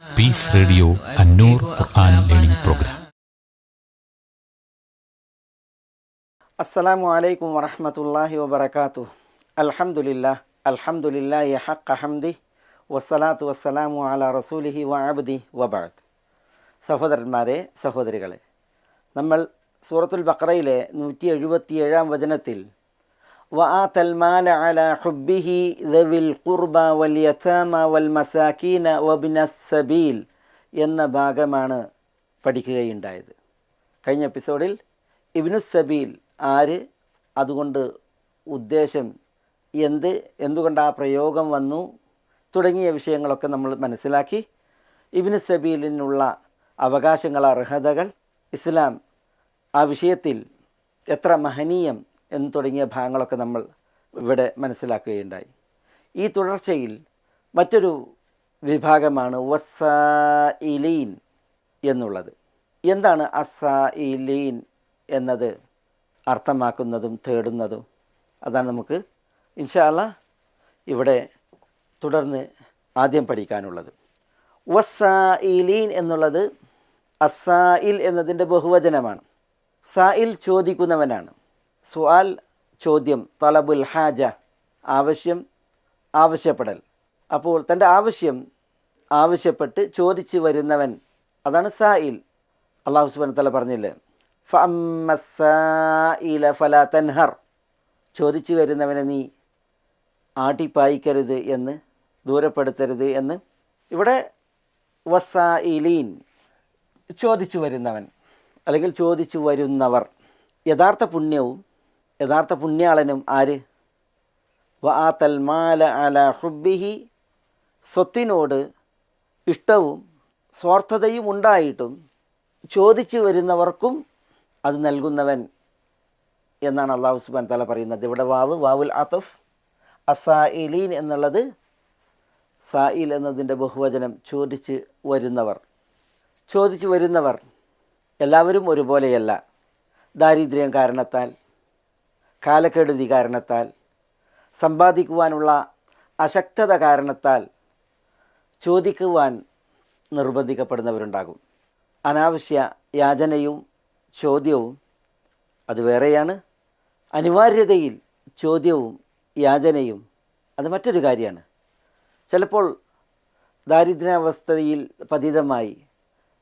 Piece radio അന്നൂർ ഖുർആൻ learning programme. അസ്സലാമു അലൈക്കും വറഹ്മത്തുള്ളാഹി വബറകാതുഹു. അൽഹംദുലില്ലാഹി ഹഖ്ക ഹംദി വസ്സലാത്തു വസ്സലാമു അലാ റസൂലിഹി വ അബ്ദി വബഅദ്. സഹോദരന്മാരെ, സഹോദരികളെ, നമ്മൾ സൂറത്തുൽ ബഖറയിലെ 177 വചനത്തിൽ വആതൽ മാല അലാ ഹുബ്ബിഹി ദവിൽ ഖുർബ വൽ യതാമ വൽ മസാകീന വബ്നസ് സബീൽ എന്ന ഭാഗമാണ് പഠിക്കുകയുണ്ടായത്. കഴിഞ്ഞ എപ്പിസോഡിൽ ഇബ്നുസ് സബീൽ ആര്, അതുകൊണ്ട് ഉദ്ദേശം എന്തുകൊണ്ട് ആ പ്രയോഗം വന്നു തുടങ്ങിയ വിഷയങ്ങളൊക്കെ നമ്മൾ മനസ്സിലാക്കി. ഇബ്നുസ് സബീലിനുള്ള അവകാശങ്ങൾ, അർഹതകൾ, ഇസ്ലാം ആ വിഷയത്തിൽ എത്ര മഹനീയം എന്ന് തുടങ്ങിയ ഭാഗങ്ങളൊക്കെ നമ്മൾ ഇവിടെ മനസ്സിലാക്കുകയുണ്ടായി. ഈ തുടർച്ചയിൽ മറ്റൊരു വിഭാഗമാണ് വസ്സായിലീൻ എന്നുള്ളത്. എന്താണ് അസ്സായിലീൻ എന്നത് അർത്ഥമാക്കുന്നതും തേടുന്നതും? അതാണ് നമുക്ക് ഇൻഷാ അല്ലാഹ് ഇവിടെ തുടർന്ന് ആദ്യം പഠിക്കാനുള്ളത്. വസ്സായിലീൻ എന്നുള്ളത് അസ്സായിൽ എന്നതിൻ്റെ ബഹുവചനമാണ്. സായിൽ ചോദിക്കുന്നവനാണ്. സുആൽ ചോദ്യം, തലബുൽ ഹാജ ആവശ്യം, ആവശ്യപ്പെടൽ. അപ്പോൾ തൻ്റെ ആവശ്യം ആവശ്യപ്പെട്ട് ചോദിച്ചു വരുന്നവൻ, അതാണ് സായിൽ. അല്ലാഹു സുബ്ഹാനഹു വ തആല പറഞ്ഞില്ലേ, ഫഅമ്മസ്സായില ഫലാ തൻഹർ, ചോദിച്ചു വരുന്നവനെ നീ ആട്ടിപ്പായിക്കരുത് എന്ന്, ദൂരപ്പെടുത്തരുത് എന്ന്. ഇവിടെ വസ്സായിലീൻ ചോദിച്ചു വരുന്നവൻ അല്ലെങ്കിൽ ചോദിച്ചു വരുന്നവർ. യഥാർത്ഥ പുണ്യവും യഥാർത്ഥ പുണ്യാളനും ആര്? വആതൽ മാല അലാ ഹുബ്ബിഹി, സ്വത്തിനോട് ഇഷ്ടവും സ്വാർത്ഥതയും ഉണ്ടായിട്ടും ചോദിച്ചു വരുന്നവർക്കും അത് നൽകുന്നവൻ എന്നാണ് അല്ലാഹു സുബ്ഹാനഹു വ തആല പറയുന്നത്. ഇവിടെ വാവുൽ അത്ഫ്. അസായിലീൻ എന്നുള്ളത് സായിൽ എന്നതിൻ്റെ ബഹുവചനം ചോദിച്ച് വരുന്നവർ. ചോദിച്ചു വരുന്നവർ എല്ലാവരും ഒരുപോലെയല്ല. ദാരിദ്ര്യം കാരണത്താൽ, കാലക്കെടുതി കാരണത്താൽ, സമ്പാദിക്കുവാനുള്ള അശക്തത കാരണത്താൽ ചോദിക്കുവാൻ നിർബന്ധിക്കപ്പെടുന്നവരുണ്ടാകും. അനാവശ്യ യാചനയും ചോദ്യവും അത് വേറെയാണ്. അനിവാര്യതയിൽ ചോദ്യവും യാചനയും അത് മറ്റൊരു കാര്യമാണ്. ചിലപ്പോൾ ദാരിദ്ര്യാവസ്ഥയിൽ പതിതമായി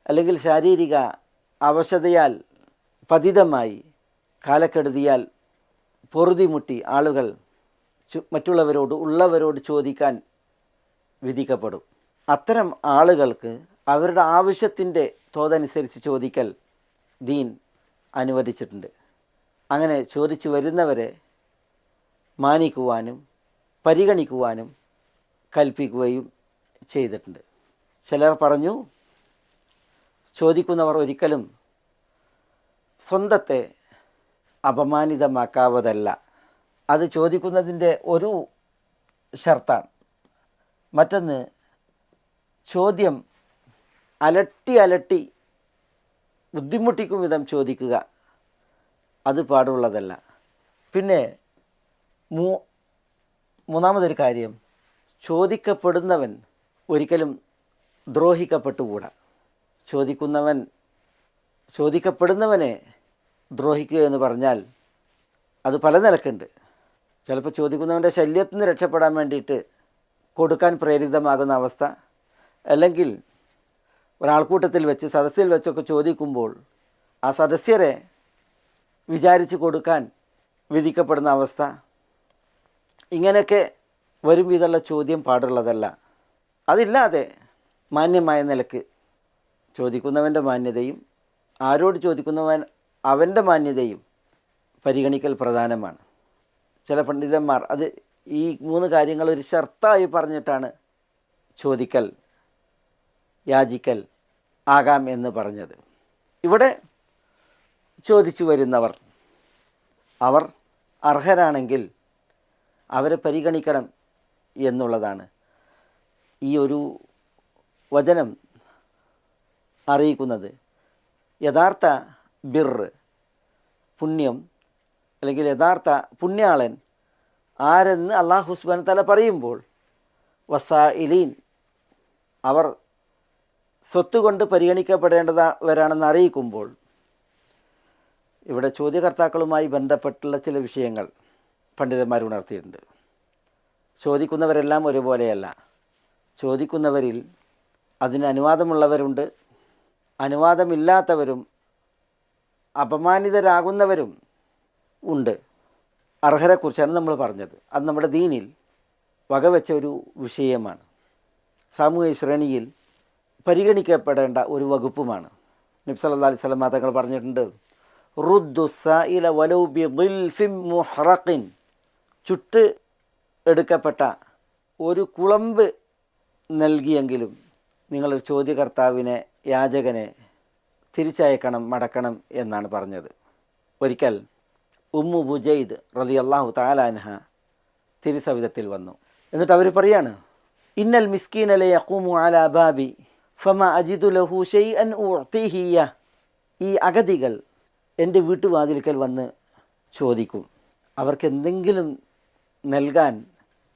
അല്ലെങ്കിൽ ശാരീരിക അവശതയാൽ പതിതമായി, കാലക്കെടുതിയാൽ പൊറുതിമുട്ടി ആളുകൾ ഉള്ളവരോട് ചോദിക്കാൻ വിധിക്കപ്പെടും. അത്തരം ആളുകൾക്ക് അവരുടെ ആവശ്യത്തിൻ്റെ തോതനുസരിച്ച് ചോദിക്കൽ ദീൻ അനുവദിച്ചിട്ടുണ്ട്. അങ്ങനെ ചോദിച്ചു വരുന്നവരെ മാനിക്കുവാനും പരിഗണിക്കുവാനും കൽപ്പിക്കുകയും ചെയ്തിട്ടുണ്ട്. ചിലർ പറഞ്ഞു, ചോദിക്കുന്നവർ ഒരിക്കലും സ്വന്തത്തെ അപമാനിതമാക്കാവതല്ല. അത് ചോദിക്കുന്നതിൻ്റെ ഒരു ഷർത്താണ്. മറ്റൊന്ന്, ചോദ്യം അലട്ടി ബുദ്ധിമുട്ടിക്കും വിധം ചോദിക്കുക, അത് പാടുള്ളതല്ല. പിന്നെ മൂന്നാമതൊരു കാര്യം, ചോദിക്കപ്പെടുന്നവൻ ഒരിക്കലും ദ്രോഹിക്കപ്പെട്ടുകൂടാ. ചോദിക്കപ്പെടുന്നവനെ ദ്രോഹിക്കുക എന്ന് പറഞ്ഞാൽ അത് പല നിലക്കുണ്ട്. ചിലപ്പോൾ ചോദിക്കുന്നവൻ്റെ ശല്യത്തിൽ നിന്ന് രക്ഷപ്പെടാൻ വേണ്ടിയിട്ട് കൊടുക്കാൻ പ്രേരിതമാകുന്ന അവസ്ഥ, അല്ലെങ്കിൽ ഒരാൾക്കൂട്ടത്തിൽ വെച്ച് സദസ്സിൽ വെച്ചൊക്കെ ചോദിക്കുമ്പോൾ ആ സദസ്യരെ വിചാരിച്ച് കൊടുക്കാൻ വിധിക്കപ്പെടുന്ന അവസ്ഥ, ഇങ്ങനെയൊക്കെ വരും വിധമുള്ള ചോദ്യം പാടുള്ളതല്ല. അതില്ലാതെ മാന്യമായ നിലക്ക് ചോദിക്കുന്നവൻ്റെ മാന്യതയും ആരോട് ചോദിക്കുന്നവൻ അവൻ്റെ മാന്യതയും പരിഗണിക്കൽ പ്രധാനമാണ്. ചില പണ്ഡിതന്മാർ അത് ഈ 3 കാര്യങ്ങൾ ഒരു ഷർത്തായി പറഞ്ഞിട്ടാണ് ചോദിക്കൽ, യാചിക്കൽ ആകാം എന്ന് പറഞ്ഞത്. ഇവിടെ ചോദിച്ചു വരുന്നവർ അവർ അർഹരാണെങ്കിൽ അവരെ പരിഗണിക്കണം എന്നുള്ളതാണ് ഈ ഒരു വചനം അറിയിക്കുന്നത്. യഥാർത്ഥ പുണ്യം അല്ലെങ്കിൽ യഥാർത്ഥ പുണ്യാളൻ ആരെന്ന് അല്ലാഹു സുബ്ഹാനഹു വ തആല പറയുമ്പോൾ വസായിലീൻ അവർ സ്വത്ത് കൊണ്ട് പരിഗണിക്കപ്പെടേണ്ടവരാണെന്ന് അറിയിക്കുമ്പോൾ ഇവിടെ ചോദ്യകർത്താക്കളുമായി ബന്ധപ്പെട്ടുള്ള ചില വിഷയങ്ങൾ പണ്ഡിതന്മാർ ഉണർത്തിയിട്ടുണ്ട്. ചോദിക്കുന്നവരെല്ലാം ഒരുപോലെയല്ല. ചോദിക്കുന്നവരിൽ അതിന് അനുവാദമുള്ളവരുണ്ട്, അനുവാദമില്ലാത്തവരും അപമാനിതരാകുന്നവരും ഉണ്ട്. അർഹരെക്കുറിച്ചാണ് നമ്മൾ പറഞ്ഞത്. അത് നമ്മുടെ ദീനിൽ വകവെച്ച ഒരു വിഷയമാണ്. സാമൂഹിക ശ്രേണിയിൽ പരിഗണിക്കപ്പെടേണ്ട ഒരു വകുപ്പുമാണ്. നബി സല്ലല്ലാഹു അലൈഹി വസല്ലം തങ്ങൾ പറഞ്ഞിട്ടുണ്ട്, റുദ്ദു സായില വലൗ ബിദിൽഫിൻ മുഹ്റഖിൻ, ചുട്ട് എടുക്കപ്പെട്ട ഒരു കുളമ്പ് നൽകിയെങ്കിലും നിങ്ങളൊരു ചോദ്യകർത്താവിനെ, യാചകനെ തിരിച്ചയക്കണം, മടക്കണം എന്നാണ് പറഞ്ഞത്. ഒരിക്കൽ ഉമ്മു ബുജൈദ് റളിയല്ലാഹു തആല അൻഹ തിരുസവിധത്തിൽ വന്നു. എന്നിട്ട് അവർ പറയാണ്, ഇന്നൽ മിസ്കീന ലയഖൂമു അലാ ബാബി ഫമാ അജിദു ലഹു ഷൈഅൻ ഉഅ്തിഹി ഇയ്യ. ഈ അഗതികൾ എൻ്റെ വീട്ടുവാതിൽക്കൽ വന്ന് ചോദിക്കും, അവർക്ക് എന്തെങ്കിലും നൽകാൻ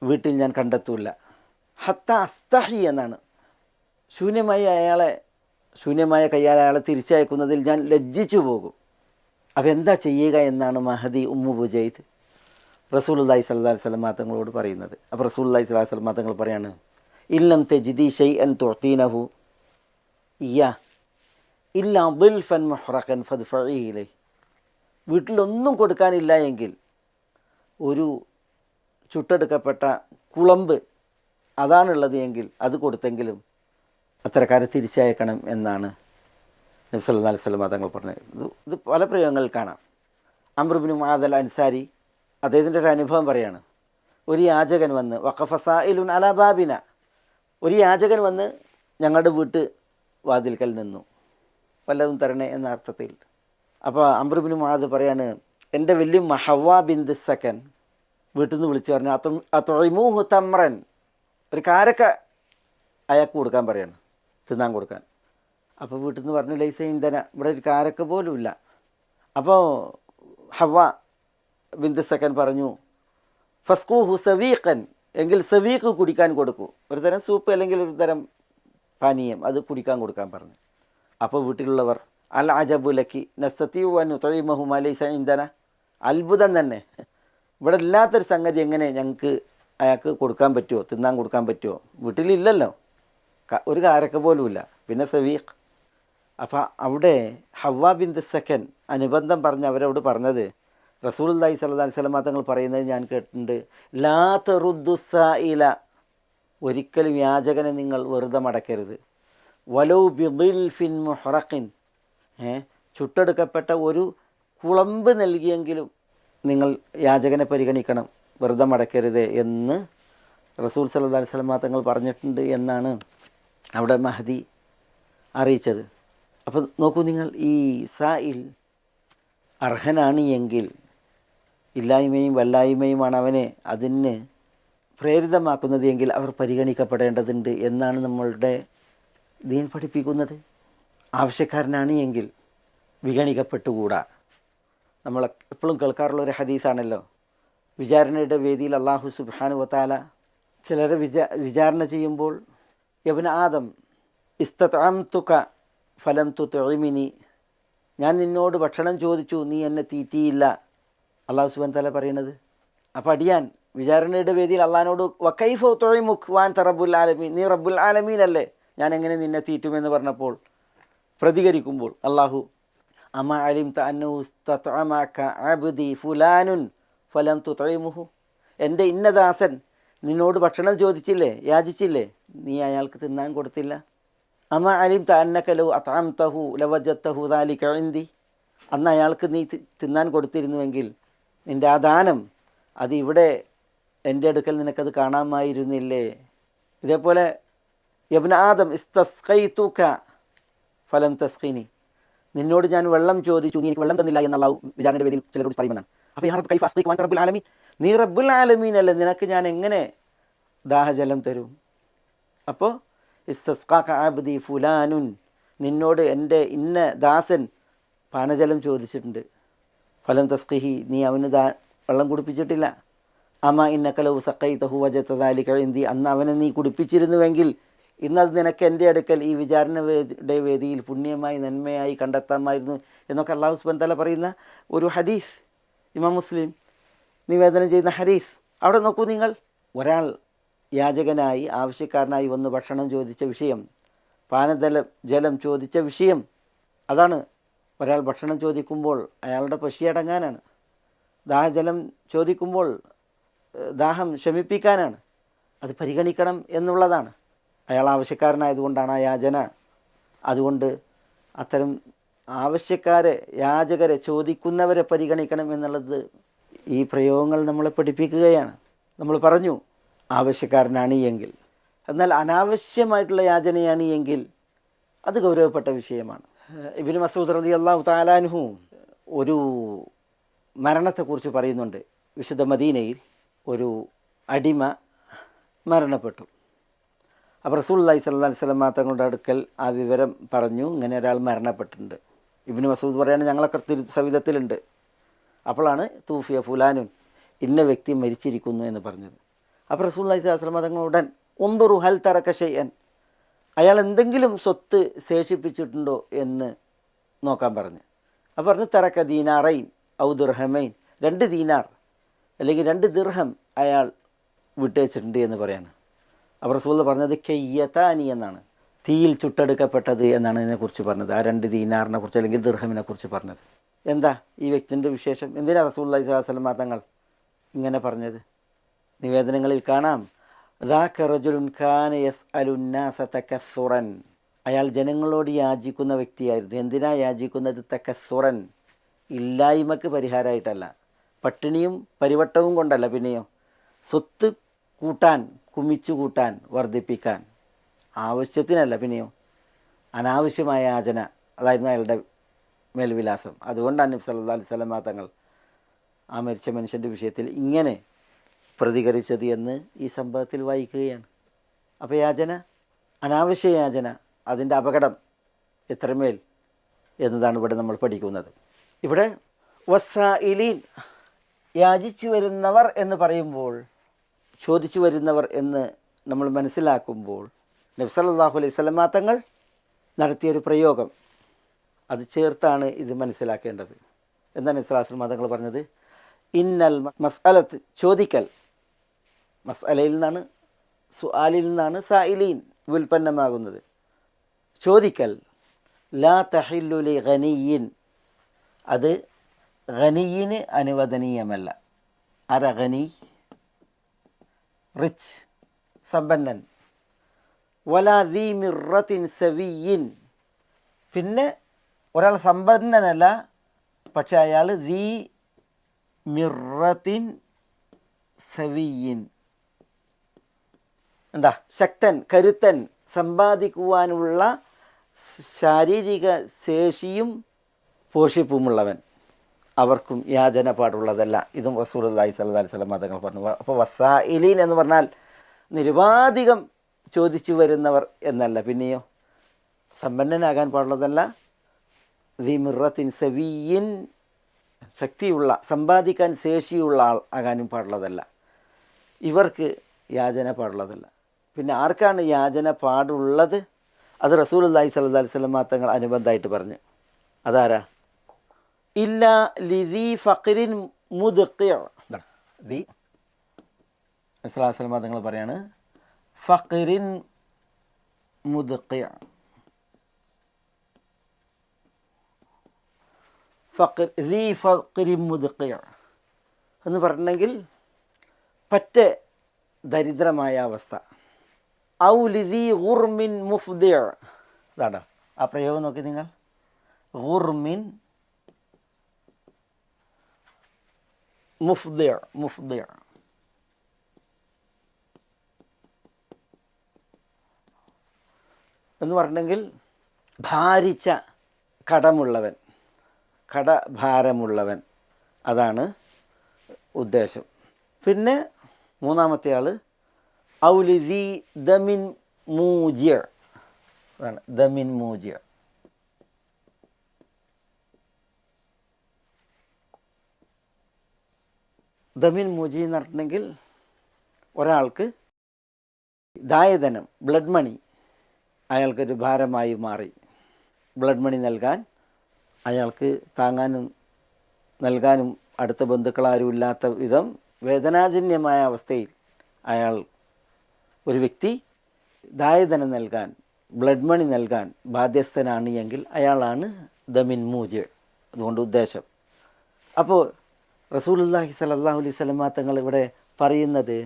വീട്ടിൽ ഞാൻ കണ്ടെത്തൂല. ഹത്ത അസ്തഹി എന്നാണ്, ശൂന്യമായ കയ്യാൽ അയാളെ തിരിച്ചയക്കുന്നതിൽ ഞാൻ ലജ്ജിച്ചു പോകും. അപ്പോൾ എന്താ ചെയ്യുക എന്നാണ് മഹദി ഉമ്മു ബുജൈദ് റസൂലുള്ളാഹി സ്വല്ലല്ലാഹു അലൈഹി വസല്ലം തങ്ങളോട് പറയുന്നത്. അപ്പോൾ റസൂലുള്ളാഹി സ്വല്ലല്ലാഹു അലൈഹി വസല്ലം തങ്ങൾ പറയാണ്, ഇല്ലം തജിദി ഷൈഅൻ തുഅ്തീനഹു ഇയ്യാ ഇല്ലാ ദിൽഫൻ മുഹ്റഖൻ ഫദ്ഫഇ ഇലൈഹി. വീട്ടിലൊന്നും കൊടുക്കാനില്ല എങ്കിൽ ഒരു ചുട്ടെടുക്കപ്പെട്ട കുളമ്പ് അതാണുള്ളത് എങ്കിൽ അത് കൊടുത്തെങ്കിലും അത്തരക്കാരെ തിരിച്ചയക്കണം എന്നാണ് നബി സല്ലല്ലാഹു അലൈഹി വസല്ലം തങ്ങൾ പറഞ്ഞത്. ഇത് പല പ്രയോഗങ്ങളിൽ കാണാം. അംർ ഇബ്നു മുആദ് അൽ അൻസാരി അദ്ദേഹത്തിൻ്റെ ഒരു അനുഭവം പറയാണ്. ഒരു യാചകൻ വന്ന് വഖഫ സായിലുൻ അലാ ബാബിന, ഒരു യാചകൻ വന്ന് ഞങ്ങളുടെ വീട്ട് വാതിൽക്കൽ നിന്നു, വല്ലതും തരണേ എന്ന അർത്ഥത്തിൽ. അപ്പോൾ അംർ ഇബ്നു മുആദ് പറയാണ്, എൻ്റെ വല്യമ്മ ഹവ്വ ബിന്ത് സക്കൻ വീട്ടിൽ നിന്ന് വിളിച്ച് പറഞ്ഞു, അത്ഇമൂഹു തമ്രൻ, ഒരു കാരക്ക അയാൾക്ക് കൊടുക്കാൻ പറയാണ്, തിന്നാൻ കൊടുക്കാൻ. അപ്പോൾ വീട്ടിൽ നിന്ന് പറഞ്ഞു, ലൈസ ഇന്ധന, ഇവിടെ ഒരു കാരക്ക പോലും ഇല്ല. അപ്പോൾ ഹവ്വ ബിന്ത് സക്കൻ പറഞ്ഞു, ഫസ്കൂഹു സവീഖൻ, എങ്കിൽ സവീഖ് കുടിക്കാൻ കൊടുക്കൂ, ഒരു തരം സൂപ്പ് അല്ലെങ്കിൽ ഒരു തരം പാനീയം, അത് കുടിക്കാൻ കൊടുക്കാൻ പറഞ്ഞു. അപ്പോൾ വീട്ടിലുള്ളവർ, അൽ അജബുലക്കി നസ്തതിഉ അൻ നുതഇമഹു മാ ലൈസ ഇന്ധന, അത്ഭുതം തന്നെ, ഇവിടെ ഇല്ലാത്തൊരു സംഗതി എങ്ങനെ ഞങ്ങൾക്ക് അയാൾക്ക് കൊടുക്കാൻ പറ്റുമോ, തിന്നാൻ കൊടുക്കാൻ പറ്റുമോ, വീട്ടിലില്ലല്ലോ, ഒരു കാരക്ക പോലുമില്ല, പിന്നെ സവീഖ്. അപ്പോൾ അവിടെ ഹവ്വ ബിന്ത് സക്കൻ അനുബന്ധം പറഞ്ഞ് അവരോട് പറഞ്ഞത്, റസൂലുള്ളാഹി സ്വല്ലല്ലാഹു അലൈഹി വസല്ലം തങ്ങൾ പറയുന്നത് ഞാൻ കേട്ടിട്ടുണ്ട്, ലാ തറുദ്ദു സായില, ഒരിക്കലും യാചകനെ നിങ്ങൾ വെറുതെ മടക്കരുത്, വലൗ ബിദിൽഫിൻ മുഹ്റഖിൻ, ചുട്ടെടുക്കപ്പെട്ട ഒരു കുളമ്പ് നൽകിയെങ്കിലും നിങ്ങൾ യാചകനെ പരിഗണിക്കണം, വെറുതെ മടക്കരുത് എന്ന് റസൂൽ സല്ലല്ലാഹു അലൈഹി വസല്ലം തങ്ങൾ പറഞ്ഞിട്ടുണ്ട് എന്നാണ് അവിടെ മഹദി അറിയിച്ചത്. അപ്പോൾ നോക്കൂ നിങ്ങൾ, ഈ സായിൽ അർഹനാണ് എങ്കിൽ ഇല്ലായ്മയും വല്ലായ്മയുമാണ് അവനെ അതിന് പ്രേരിതമാക്കുന്നത് എങ്കിൽ അവർ പരിഗണിക്കപ്പെടേണ്ടതുണ്ട് എന്നാണ് നമ്മളുടെ ദീൻ പഠിപ്പിക്കുന്നത്. ആവശ്യക്കാരനാണ് എങ്കിൽ വിഗണിക്കപ്പെട്ടുകൂടാ. നമ്മൾ എപ്പോഴും കേൾക്കാറുള്ള ഒരു ഹദീസാണല്ലോ, വിചാരണയുടെ വേദിയിൽ അല്ലാഹു സുബ്ഹാനഹു വ തആല ചിലരെ വിചാരണ ചെയ്യുമ്പോൾ, യബ്ന ആദം ഇസ്തത്അംതുക ഫലം തുത്ഇമിനി, ഞാൻ നിന്നോട് ഭക്ഷണം ചോദിച്ചു, നീ എന്നെ തീറ്റിയില്ല, അല്ലാഹു സുബ്ഹാനഹു വ തആല പറയുന്നത്. അപ്പോൾ അടിയാൻ വിചാരണയുടെ വേദിയിൽ അള്ളാഹിനോട് വകൈഫ തുഇമുക് വഅൻത റബ്ബുൽ ആലമീൻ, നീ റബ്ബുൽ ആലമീനല്ലേ, ഞാൻ എങ്ങനെ നിന്നെ തീറ്റുമെന്ന് പറഞ്ഞപ്പോൾ പ്രതികരിക്കുമ്പോൾ അള്ളാഹു, അമ അലിംത അന്നഹു ഇസ്തത്അമക അബ്ദി ഫുലാനുൻ ഫലം തുത്ഇമുഹു, എൻ്റെ ഇന്നദാസൻ നിന്നോട് ഭക്ഷണം ചോദിച്ചില്ലേ, യാചിച്ചില്ലേ, നീ അയാൾക്ക് തിന്നാൻ കൊടുത്തില്ല. അമ അലിംത അന്നക ലൗ അത്അംതഹു ലവജദ്തഹു ദാലിക ഇൻദി, അന്ന് അയാൾക്ക് നീ തിന്നാൻ കൊടുത്തിരുന്നുവെങ്കിൽ നിൻ്റെ ആ ദാനം അത് ഇവിടെ എൻ്റെ അടുക്കൽ നിനക്കത് കാണാമായിരുന്നില്ലേ. ഇതേപോലെ യബ്ന ആദം ഇസ്തസ്ഖൈതുക ഫലം തസ്ഖിനി, നിന്നോട് ഞാൻ വെള്ളം ചോദിച്ചു, നീ എനിക്ക് വെള്ളം തന്നില്ല എന്നുള്ള വിചാരണയുടെ വേദിയിൽ ചിലരോട് പറയുമെന്നാണ്. അപ്പോൾ യാ റബ്ബ് കൈഫ അസ്ഖിക വഅൻത റബ്ബുൽ ആലമീൻ, നീ റബ്ബുൽ ആലമീൻ അല്ലേ, നിനക്ക് ഞാൻ എങ്ങനെ ദാഹജലം തരും. അപ്പോൾ ഇസ്തസ്ഖാക അബ്ദി ഫുലാനുൻ, നിന്നോട് എൻ്റെ ഇന്ന ദാസൻ പാനജലം ചോദിച്ചിട്ടുണ്ട്, ഫലം തസ്ഖിഹി, നീ അവന് വെള്ളം കുടിപ്പിച്ചിട്ടില്ല. അമ ഇന്നക ലൗ സഖൈതഹു വജദത ദാലിക ഇൻദി, അന്ന് അവനെ നീ കുടിപ്പിച്ചിരുന്നുവെങ്കിൽ ഇന്നത് നിനക്ക് എൻ്റെ അടുക്കൽ ഈ വിചാരണയുടെ വേദിയിൽ പുണ്യമായി നന്മയായി കണ്ടെത്താമായിരുന്നു എന്നൊക്കെ അല്ലാഹു സുബ്ഹാനഹു വ തആല പറയുന്ന ഒരു ഹദീസ് ഇമാം മുസ്ലിം നിവേദനം ചെയ്യുന്ന ഹദീസ്. അവിടെ നോക്കൂ നിങ്ങൾ, ഒരാൾ യാചകനായി ആവശ്യക്കാരനായി വന്ന് ഭക്ഷണം ചോദിച്ച വിഷയം, ജലം ചോദിച്ച വിഷയം, അതാണ്. ഒരാൾ ഭക്ഷണം ചോദിക്കുമ്പോൾ അയാളുടെ പശിയടങ്ങാനാണ്. ദാഹജലം ചോദിക്കുമ്പോൾ ദാഹം ശമിപ്പിക്കാനാണ്. അത് പരിഗണിക്കണം എന്നുള്ളതാണ്. അയാൾ ആവശ്യക്കാരനായതുകൊണ്ടാണ് ആ യാചന. അതുകൊണ്ട് അത്തരം ആവശ്യക്കാരെ, യാചകരെ, ചോദിക്കുന്നവരെ പരിഗണിക്കണം എന്നുള്ളത് ഈ പ്രയോഗങ്ങൾ നമ്മളെ പഠിപ്പിക്കുകയാണ്. നമ്മൾ പറഞ്ഞു ആവശ്യക്കാരനാണ് എങ്കിൽ. എന്നാൽ അനാവശ്യമായിട്ടുള്ള യാചനയാണ് എങ്കിൽ അത് ഗൗരവപ്പെട്ട വിഷയമാണ്. ഇബ്നു മസ്ഊദ് റളിയല്ലാഹു തആല അൻഹു ഒരു മരണത്തെക്കുറിച്ച് പറയുന്നുണ്ട്. വിശുദ്ധ മദീനയിൽ ഒരു അടിമ മരണപ്പെട്ടു. അപ്പോൾ റസൂലുള്ളാഹി സ്വല്ലല്ലാഹു അലൈഹി വസല്ലം തങ്ങളുടെ അടുക്കൽ ആ വിവരം പറഞ്ഞു, ഇങ്ങനെ ഒരാൾ മരണപ്പെട്ടിട്ടുണ്ട്. ഇബ്നു മസ്ഊദ് പറയുകയാണ്, ഞങ്ങളൊക്കെ സവിധത്തിലുണ്ട്. അപ്പോഴാണ് തൂഫിയ ഫുലാനുൻ, ഇന്ന വ്യക്തി മരിച്ചിരിക്കുന്നു എന്ന് പറഞ്ഞത്. അപ്പോൾ റസൂലുള്ളാഹി സ്വല്ലല്ലാഹു അലൈഹി വസല്ലം തങ്ങളുടൻ ഉൻദുറു ഹൽ തറക ഷൈഅൻ, അയാൾ എന്തെങ്കിലും സ്വത്ത് ശേഷിപ്പിച്ചിട്ടുണ്ടോ എന്ന് നോക്കാൻ പറഞ്ഞു. അപ്പോൾ പറഞ്ഞു തറക ദീനാറൈൻ ഔ ദിർഹമൈൻ, 2 ദീനാർ അല്ലെങ്കിൽ 2 ദിർഹം അയാൾ വിട്ടേച്ചിട്ടുണ്ട് എന്ന് പറയാണ്. അപ്പോൾ റസൂൽ പറഞ്ഞത് കയ്യത്താനി എന്നാണ്, തീയിൽ ചുട്ടെടുക്കപ്പെട്ടത് എന്നാണ് ഇതിനെക്കുറിച്ച് പറഞ്ഞത്. ആ 2 ദീനാറിനെ കുറിച്ച് അല്ലെങ്കിൽ ദിർഹമിനെ കുറിച്ച് പറഞ്ഞത്. എന്താ ഈ വ്യക്തിൻ്റെ വിശേഷം? എന്തിനാണ് റസൂലുള്ളാഹി സ്വല്ലല്ലാഹു അലൈഹി വസല്ലം തങ്ങൾ ഇങ്ങനെ പറഞ്ഞത്? നിവേദനങ്ങളിൽ കാണാം, ദാക റജുലുൻ കാന യസ്അലുന്നാസ തകസ്സുറൻ, അയാൾ ജനങ്ങളോട് യാചിക്കുന്ന വ്യക്തിയായിരുന്നു. എന്തിനാ യാചിക്കുന്നത്? തകസ്സുറൻ, ഇല്ലായ്മക്ക് പരിഹാരമായിട്ടല്ല, പട്ടിണിയും പരിവട്ടവും കൊണ്ടല്ല, പിന്നെയോ സ്വത്ത് കൂട്ടാൻ, കുമിച്ചു കൂട്ടാൻ, വർദ്ധിപ്പിക്കാൻ, ആവശ്യത്തിനല്ല, പിന്നെയോ അനാവശ്യമായ യാചന, അതായിരുന്നു അയാളുടെ മേൽവിലാസം. അതുകൊണ്ടാണ് നബി സല്ലല്ലാഹു അലൈഹി വസല്ലം തങ്ങൾ ആ മരിച്ച മനുഷ്യൻ്റെ വിഷയത്തിൽ ഇങ്ങനെ പ്രതികരിച്ചത് എന്ന് ഈ സംഭവത്തിൽ വായിക്കുകയാണ്. അപ്പോൾ യാചന, അനാവശ്യ യാചന, അതിൻ്റെ അപകടം എത്രമേൽ എന്നതാണ് ഇവിടെ നമ്മൾ പഠിക്കുന്നത്. ഇവിടെ വസ്സായിലീൻ, യാചിച്ചു വരുന്നവർ എന്ന് പറയുമ്പോൾ, ചോദിച്ചു വരുന്നവർ എന്ന് നമ്മൾ മനസ്സിലാക്കുമ്പോൾ നബി സല്ലല്ലാഹു അലൈഹി വസല്ലം തങ്ങൾ നടത്തിയൊരു പ്രയോഗം, അത് ചേർത്താണ് ഇത് മനസ്സിലാക്കേണ്ടത്. എന്താണ് നബി സല്ലല്ലാഹു അലൈഹി വസല്ലം തങ്ങൾ പറഞ്ഞത്? ഇന്നൽ മസ്അലത്ത്, ചോദിക്കൽ, മസ്അലയിൽ നിന്നാണ്, സുആലിൽ നിന്നാണ് സായിലീൻ വ്യുൽപ്പന്നമാകുന്നത്. ചോദിക്കൽ ലാ തഹില്ലു ലി ഗനിയിൻ, അത് ഗനിയിന് അനുവദനീയമല്ല. ആരാ ഗനി? റിച്ച്, സമ്പന്നൻ. വലാ ദീ മിറത്തിൻ സവിയിൻ, പിന്നെ ഒരാൾ സമ്പന്നനല്ല, പക്ഷെ അയാൾ ദീ മിറത്തിൻ സവിയിൻ, എന്താ, ശക്തൻ, കരുത്തൻ, സമ്പാദിക്കുവാനുള്ള ശാരീരിക ശേഷിയും പോഷിപ്പുമുള്ളവൻ, അവർക്കും യാചന പാടുള്ളതല്ല. ഇതും റസൂലുള്ളാഹി സ്വല്ലല്ലാഹു അലൈഹി വസല്ലം തങ്ങൾ പറഞ്ഞു. അപ്പോൾ വസായിലീൻ എന്ന് പറഞ്ഞാൽ നിരുപാധികം ചോദിച്ചു വരുന്നവർ എന്നല്ല, പിന്നെയോ സമ്പന്നനാകാൻ പാടുള്ളതല്ല, ദി മിറത്തിൻ സവിയിൻ, ശക്തിയുള്ള, സമ്പാദിക്കാൻ ശേഷിയുള്ള ആൾ ആകാനും പാടുള്ളതല്ല. ഇവർക്ക് യാചന പാടുള്ളതല്ല. പിന്നെ ആർക്കാണ് യാചന പാടുള്ളത്? അത് റസൂലുള്ളാഹി സ്വല്ലല്ലാഹു അലൈഹി വസല്ലം തങ്ങൾ അനുബന്ധമായിട്ട് പറഞ്ഞു. അതാരാ? ഇല്ല ലിദി ഫഖ്റിൻ മുദ്ഖി, ദി സ്വല്ലല്ലാഹു അലൈഹി വസല്ലം തങ്ങൾ പറയാണ് ഫഖ്റിൻ മുദ്ഖി, ഫഖ്ർ ദി ഫഖ്റിൻ മുദ്ഖി എന്ന് പറഞ്ഞെങ്കിൽ പറ്റേ ദരിദ്രമായ അവസ്ഥ. ഔ ലിദി ഗുർമിൻ മുഫ്ദി, അതാടാ ആ പ്രയോഗം നോക്കി നിങ്ങൾ, ഗുർമിൻ മുഫ്ദി, മുഫ്ദി എന്ന് പറഞ്ഞെങ്കിൽ ഭാരിച്ച കടമുള്ളവൻ, കടഭാരമുള്ളവൻ, അതാണ് ഉദ്ദേശം. പിന്നെ മൂന്നാമത്തെ ആൾ ഔലിദി ദമിൻ മൂജിയ, അതാണ് ദമിൻ മൂജിയ. ദമിൻ മൂജി എന്ന് പറഞ്ഞിട്ടുണ്ടെങ്കിൽ ഒരാൾക്ക് ദായധനം, ബ്ലഡ് മണി അയാൾക്കൊരു ഭാരമായി മാറി. ബ്ലഡ് മണി നൽകാൻ അയാൾക്ക് താങ്ങാനും നൽകാനും അടുത്ത ബന്ധുക്കളാരും ഇല്ലാത്ത വിധം വേദനാജന്യമായ അവസ്ഥയിൽ അയാൾ ഒരു വ്യക്തി ദായധനം നൽകാൻ, ബ്ലഡ് മണി നൽകാൻ ബാധ്യസ്ഥനാണ് എങ്കിൽ അയാളാണ് ദമിൻ മൂജ്. അതുകൊണ്ട് ഉദ്ദേശം. അപ്പോൾ റസൂലുള്ളാഹി സ്വല്ലല്ലാഹു അലൈഹി വസല്ലമ തങ്ങൾ ഇവിടെ പറയുന്നത്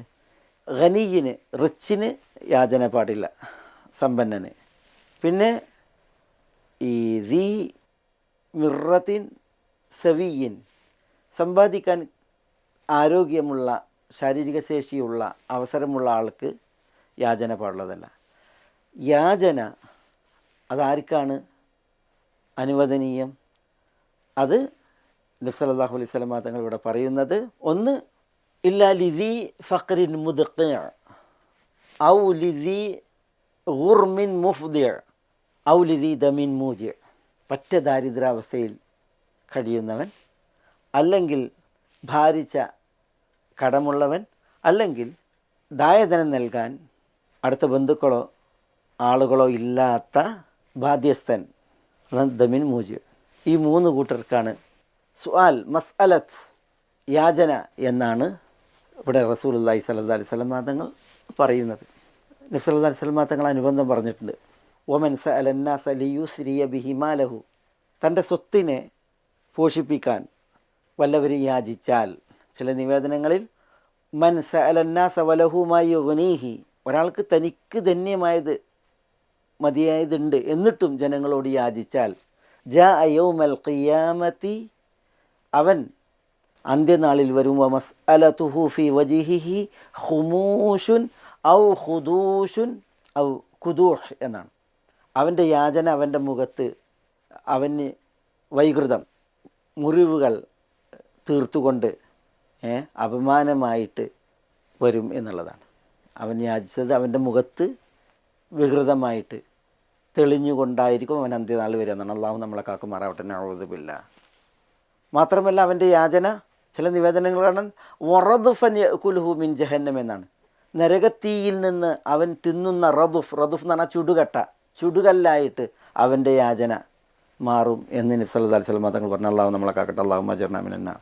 ഖനിയിന്, റിച്ചിന് യാചന പാടില്ല, സമ്പന്നന്. പിന്നെ ഈ ദീ മിറത്തിൻ സവിയിൻ, സമ്പാദിക്കാൻ ആരോഗ്യമുള്ള, ശാരീരിക ശേഷിയുള്ള, അവസരമുള്ള ആൾക്ക് യാചന പാടുള്ളതല്ല. യാചന അതാർക്കാണ് അനുവദനീയം? അത് നബി സല്ലല്ലാഹു അലൈഹി വസല്ലമ തങ്ങൾ ഇവിടെ പറയുന്നത്, ഒന്ന് ഇല്ലാ ലിദി ഫഖ്റിൻ മുദ്ഖി ഔ ലിദി ഗുർമിൻ മുഫ്ദി ഔ ലിദി ദമിൻ മൂജി. പറ്റ ദാരിദ്ര്യാവസ്ഥയിൽ കഴിയുന്നവൻ, അല്ലെങ്കിൽ ഭാരിച്ച കടമുള്ളവൻ, അല്ലെങ്കിൽ ദായധനം നൽകാൻ അടുത്ത ബന്ധുക്കളോ ആളുകളോ ഇല്ലാത്ത ബാധ്യസ്ഥൻ, അതാണ് ദമിൻ മൂജ്. ഈ മൂന്ന് കൂട്ടർക്കാണ് സുആൽ, മസ്അലത്ത്, യാചന എന്നാണ് ഇവിടെ റസൂലുള്ളാഹി സ്വല്ലല്ലാഹു അലൈഹി വസല്ലം തങ്ങൾ പറയുന്നത്. നബി സല്ലല്ലാഹു അലൈഹി വസല്ലം തങ്ങൾ അനുബന്ധം പറഞ്ഞിട്ടുണ്ട്, വമൻ സഅലന്നാസ ലിയുസ്രിയ ബിഹി മാലഹു, തൻ്റെ സ്വത്തിനെ പോഷിപ്പിക്കാൻ വല്ലവരും യാചിച്ചാൽ. ചില നിവേദനങ്ങളിൽ മൻ സഅലന്നാസ വലഹു മാ യുഗ്നീഹി, ഒരാൾക്ക് തനിക്ക് ധന്യമായത് മതിയായതുണ്ട് എന്നിട്ടും ജനങ്ങളോട് യാചിച്ചാൽ, ജാ യൗമൽ ഖിയാമത്തി, അവൻ അന്ത്യനാളിൽ വരും, വമസ്അലതുഹു ഫി വജിഹിഹി ഖുമൂഷുൻ ഔ ഖുദൂഷുൻ ഔ ഖുദൂഹ് എന്നാണ്. അവൻ്റെ യാചന അവൻ്റെ മുഖത്ത് അവന് വൈകൃതം, മുറിവുകൾ തീർത്തുകൊണ്ട് അപമാനമായിട്ട് വരും എന്നുള്ളതാണ്. അവൻ യാചിച്ചത് അവൻ്റെ മുഖത്ത് വികൃതമായിട്ട് തെളിഞ്ഞുകൊണ്ടായിരിക്കും അവൻ അന്ത്യനാൾ വരിക എന്നാണ്. അള്ളാഹു നമ്മളെ കാക്കുമാറാവട്ടെ, നഊദു ബില്ലാഹ്. മാത്രമല്ല അവൻ്റെ യാചന ചില നിവേദനങ്ങളാണ് വറദുഫൻ യഅകുലുഹു മിൻ ജഹന്നം എന്നാണ്. നരകത്തീയിൽ നിന്ന് അവൻ തിന്നുന്ന റദുഫ്, റദുഫ് എന്ന് പറഞ്ഞാൽ ചുടുകട്ട, ചുടുകല്ലായിട്ട് അവൻ്റെ യാചന മാറും എന്ന് നബി സല്ലല്ലാഹു അലൈഹി വസല്ലം തങ്ങൾ പറഞ്ഞു. അള്ളാഹു നമ്മളെ കാക്കട്ടെ. അല്ലാഹുമ്മ അജിർനാ മിനന്നാർ.